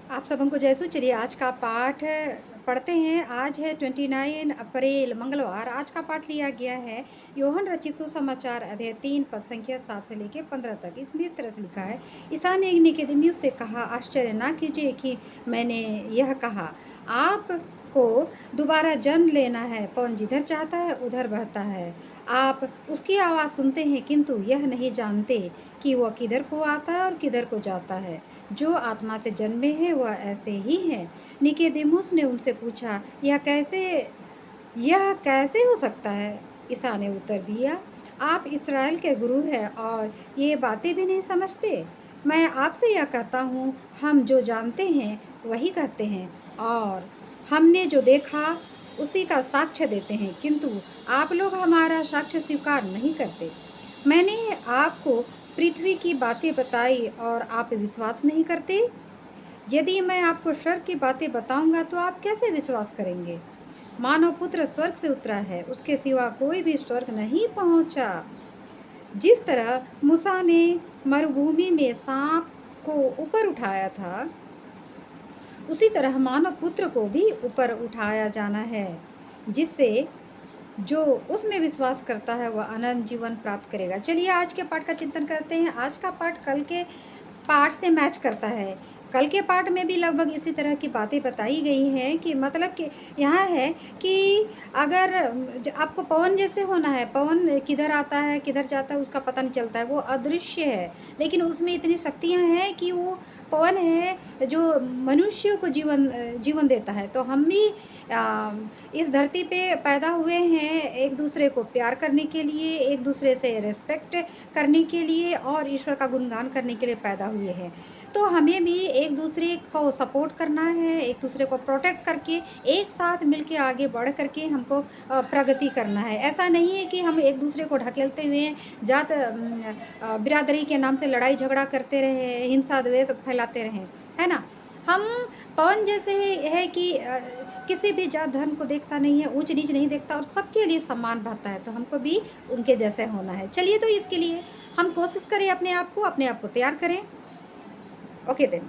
आप सबों को जय सू। चलिए आज का पाठ पढ़ते हैं। आज है 29 अप्रैल मंगलवार। आज का पाठ लिया गया है यूहन्ना रचित सुसमाचार अध्याय 3 पद संख्या 7 से लेकर 15 तक। इसमें इस तरह से लिखा है, ईसा ने निकुदेमुस से कहा, आश्चर्य ना कीजिए कि मैंने यह कहा, आप को दोबारा जन्म लेना है। पवन जिधर चाहता है उधर बहता है। आप उसकी आवाज़ सुनते हैं किंतु यह नहीं जानते कि वह किधर को आता है और किधर को जाता है। जो आत्मा से जन्मे हैं वह ऐसे ही हैं। निकुदेमुस ने उनसे पूछा, यह कैसे हो सकता है? ईसा ने उत्तर दिया, आप इस्राएल के गुरु हैं और ये बातें भी नहीं समझते? मैं आपसे यह कहता हूँ, हम जो जानते हैं वही कहते हैं और हमने जो देखा उसी का साक्ष्य देते हैं, किंतु आप लोग हमारा साक्ष्य स्वीकार नहीं करते। मैंने आपको पृथ्वी की बातें बताई और आप विश्वास नहीं करते। यदि मैं आपको स्वर्ग की बातें बताऊंगा तो आप कैसे विश्वास करेंगे? मानव पुत्र स्वर्ग से उतरा है, उसके सिवा कोई भी स्वर्ग नहीं पहुंचा। जिस तरह मूसा ने मरुभूमि में सांप को ऊपर उठाया था, उसी तरह मानव पुत्र को भी ऊपर उठाया जाना है, जिससे जो उसमें विश्वास करता है वह अनंत जीवन प्राप्त करेगा। चलिए आज के पाठ का चिंतन करते हैं। आज का पाठ कल के पाठ से मैच करता है। कल के पाठ में भी लगभग इसी तरह की बातें बताई गई हैं कि मतलब कि यहाँ है कि अगर आपको पवन जैसे होना है, पवन किधर आता है किधर जाता है उसका पता नहीं चलता है, वो अदृश्य है, लेकिन उसमें इतनी शक्तियाँ हैं कि वो पवन है जो मनुष्यों को जीवन देता है। तो हम भी इस धरती पे पैदा हुए हैं एक दूसरे को प्यार करने के लिए, एक दूसरे से रिस्पेक्ट करने के लिए और ईश्वर का गुणगान करने के लिए पैदा हुए हैं। तो हमें भी एक दूसरे को सपोर्ट करना है, एक दूसरे को प्रोटेक्ट करके एक साथ मिलके आगे बढ़ करके हमको प्रगति करना है। ऐसा नहीं है कि हम एक दूसरे को ढकेलते हुए जात बिरादरी के नाम से लड़ाई झगड़ा करते रहे, हिंसा द्वेष फैलाते रहें, है ना। हम पवन जैसे है कि किसी भी जात धर्म को देखता नहीं है, ऊंच नीच नहीं देखता और सबके लिए सम्मान भाता है। तो हमको भी उनके जैसे होना है। चलिए तो इसके लिए हम कोशिश करें, अपने आप को तैयार करें। Okay then.